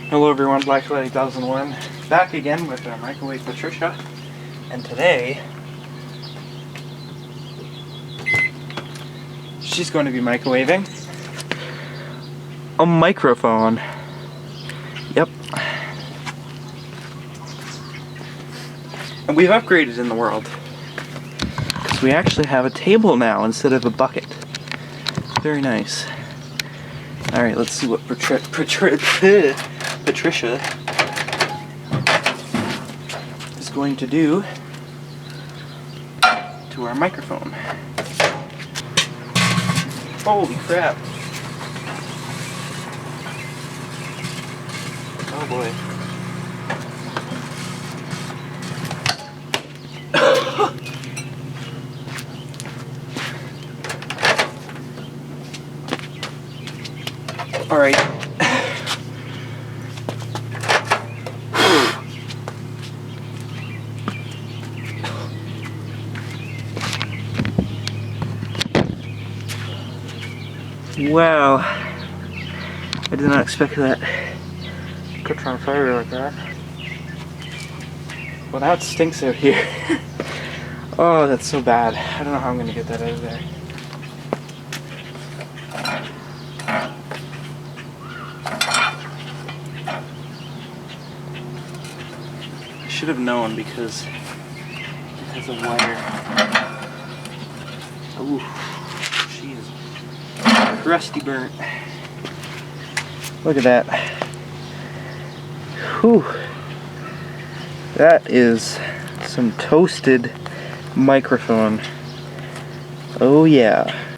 Hello everyone, Blacklight 8001 back again with Microwave Patricia, and today she's going to be microwaving a microphone. Yep. And we've upgraded in the world because we actually have a table now instead of a bucket. Very nice. Alright, let's see what Patricia is going to do to our microphone. Holy crap. Oh boy. Alright. Wow. I did not expect that to catch on fire like that. Well, that stinks out here. Oh, that's so bad. I don't know how I'm gonna get that out of there. I should have known because it has a wire. Ooh, she is crusty burnt. Look at that. Whew. That is some toasted microphone. Oh yeah.